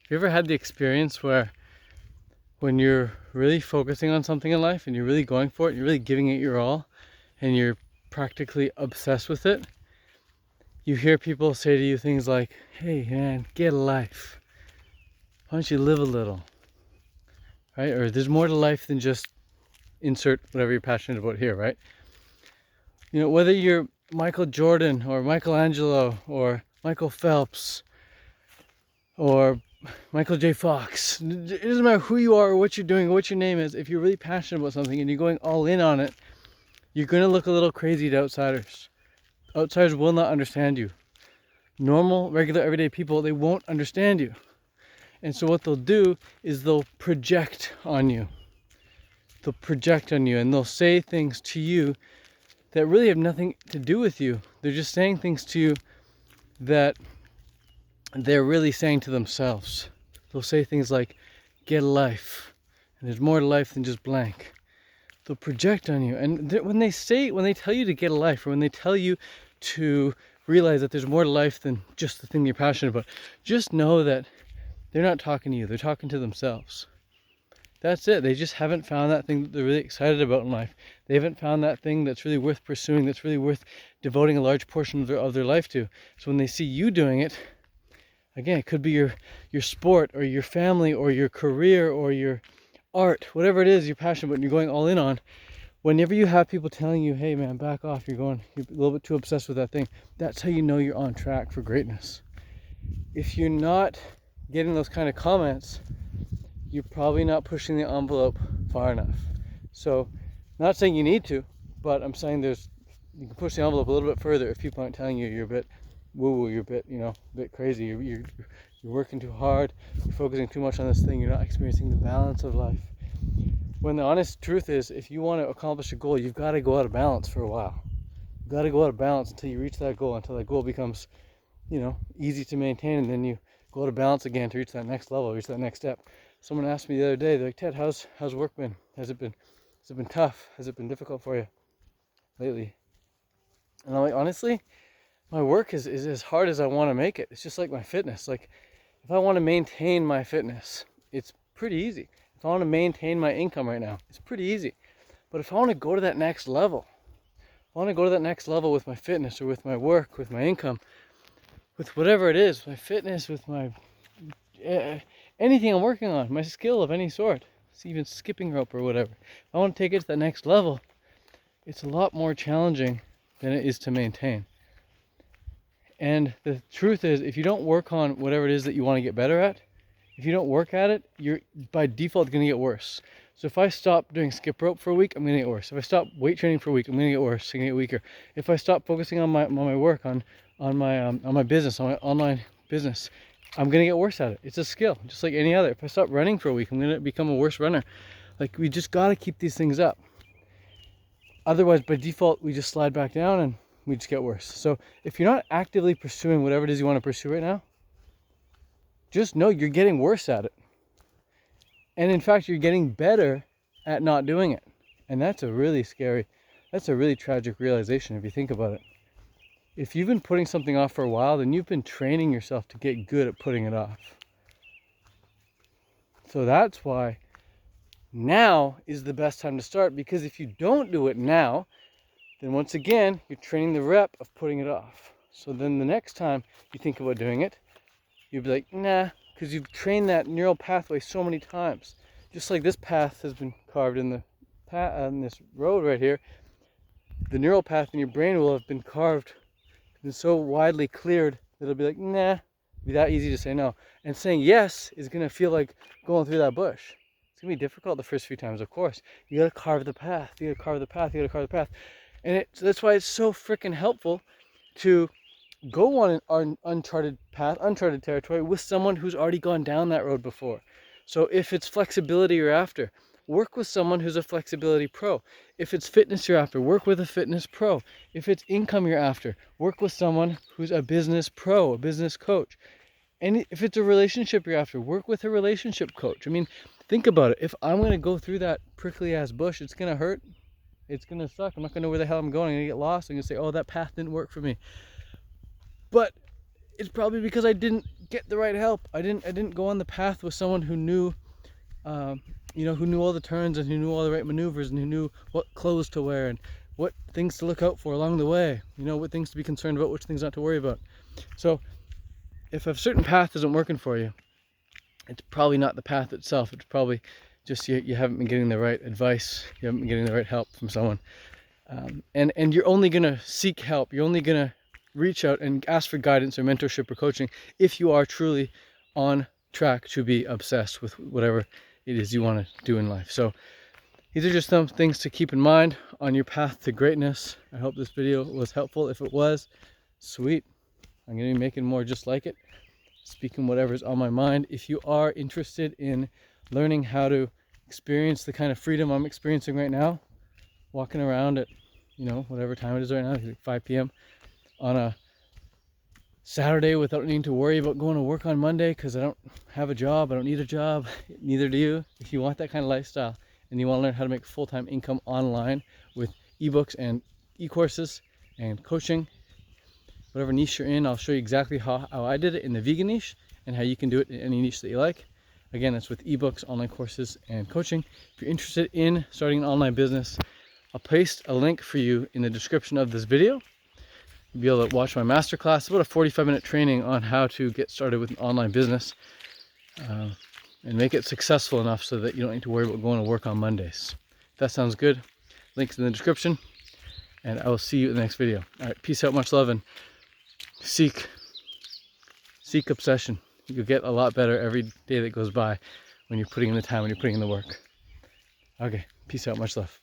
Have you ever had the experience where when you're really focusing on something in life and you're really going for it, you're really giving it your all, and you're practically obsessed with it, you hear people say to you things like, hey man, get a life. Why don't you live a little? Right? Or there's more to life than just insert whatever you're passionate about here, right? You know, whether you're Michael Jordan or Michelangelo or Michael Phelps or Michael J. Fox, it doesn't matter who you are or what you're doing or what your name is. If you're really passionate about something and you're going all in on it, you're going to look a little crazy to outsiders. Outsiders will not understand you. Normal, regular, everyday people, they won't understand you. And so what they'll do is they'll project on you. They'll project on you and they'll say things to you that really have nothing to do with you. They're just saying things to you that they're really saying to themselves. They'll say things like, get a life. And there's more to life than just blank. They'll project on you. And when they tell you to get a life, or when they tell you to realize that there's more to life than just the thing you're passionate about, just know that they're not talking to you. They're talking to themselves. That's it. They just haven't found that thing that they're really excited about in life. They haven't found that thing that's really worth pursuing, that's really worth devoting a large portion of their life to. So when they see you doing it, again, it could be your sport or your family or your career or your art, whatever it is you're passionate about and you're going all in on. Whenever you have people telling you, hey man, back off, you're a little bit too obsessed with that thing, that's how you know you're on track for greatness. If you're not getting those kind of comments, you're probably not pushing the envelope far enough. So, not saying you need to, but I'm saying you can push the envelope a little bit further if people aren't telling you you're a bit woo-woo, you're a bit, a bit crazy, you're working too hard, you're focusing too much on this thing, you're not experiencing the balance of life. When the honest truth is, if you want to accomplish a goal, you've got to go out of balance for a while. You've got to go out of balance until you reach that goal, until that goal becomes, easy to maintain, and then you go out of balance again to reach that next level, reach that next step. Someone asked me the other day, they're like, Ted, how's work been? Has it been tough? Has it been difficult for you lately? And I'm like, honestly, my work is as hard as I want to make it. It's just like my fitness. Like, if I want to maintain my fitness, it's pretty easy. If I want to maintain my income right now, it's pretty easy. But if I want to go to that next level, with my fitness or with my work, with my income, with whatever it is, my fitness, with my anything I'm working on, my skill of any sort, it's even skipping rope or whatever. If I want to take it to the next level, it's a lot more challenging than it is to maintain. And the truth is, if you don't work on whatever it is that you want to get better at, if you don't work at it, you're by default going to get worse. So if I stop doing skip rope for a week, I'm going to get worse. If I stop weight training for a week, I'm going to get worse. I'm going to get weaker. If I stop focusing on my work, on my business, on my online business, I'm going to get worse at it. It's a skill, just like any other. If I stop running for a week, I'm going to become a worse runner. Like, we just got to keep these things up. Otherwise, by default, we just slide back down and we just get worse. So if you're not actively pursuing whatever it is you want to pursue right now, just know you're getting worse at it. And in fact, you're getting better at not doing it. And that's a really tragic realization if you think about it. If you've been putting something off for a while, then you've been training yourself to get good at putting it off. So that's why now is the best time to start, because if you don't do it now, then once again, you're training the rep of putting it off. So then the next time you think about doing it, you'll be like, nah, because you've trained that neural pathway so many times. Just like this path has been carved in on this road right here, the neural path in your brain will have been carved and so widely cleared that it'll be like, nah, it'll be that easy to say no. And saying yes is gonna feel like going through that bush. It's gonna be difficult the first few times, of course. You gotta carve the path, And that's why it's so freaking helpful to go on an uncharted path, uncharted territory with someone who's already gone down that road before. So if it's flexibility you're after, work with someone who's a flexibility pro. If it's fitness you're after, work with a fitness pro. If it's income you're after, work with someone who's a business pro, a business coach. And if it's a relationship you're after, work with a relationship coach. I mean, think about it. If I'm going to go through that prickly ass bush, it's going to hurt. It's going to suck. I'm not going to know where the hell I'm going. I'm going to get lost. I'm going to say, oh, that path didn't work for me. But it's probably because I didn't get the right help. I didn't go on the path with someone who knew, who knew all the turns and who knew all the right maneuvers and who knew what clothes to wear and what things to look out for along the way. What things to be concerned about, which things not to worry about. So if a certain path isn't working for you, it's probably not the path itself. It's probably just you haven't been getting the right advice. You haven't been getting the right help from someone. And you're only going to seek help. You're only going to reach out and ask for guidance or mentorship or coaching if you are truly on track to be obsessed with whatever it is you want to do in life. So these are just some things to keep in mind on your path to greatness. I hope this video was helpful. If it was, sweet. I'm going to be making more just like it, speaking whatever's on my mind. If you are interested in learning how to experience the kind of freedom I'm experiencing right now, walking around at, whatever time it is right now, like 5 p.m. on a Saturday without needing to worry about going to work on Monday because I don't have a job, I don't need a job, neither do you. If you want that kind of lifestyle and you want to learn how to make full-time income online with ebooks and e-courses and coaching, whatever niche you're in, I'll show you exactly how I did it in the vegan niche and how you can do it in any niche that you like. Again, that's with ebooks, online courses, and coaching. If you're interested in starting an online business, I'll paste a link for you in the description of this video. You'll be able to watch my masterclass, about a 45-minute training on how to get started with an online business and make it successful enough so that you don't need to worry about going to work on Mondays. If that sounds good, links in the description, and I will see you in the next video. All right, peace out, much love, and seek obsession. You'll get a lot better every day that goes by when you're putting in the time, when you're putting in the work. Okay, peace out, much love.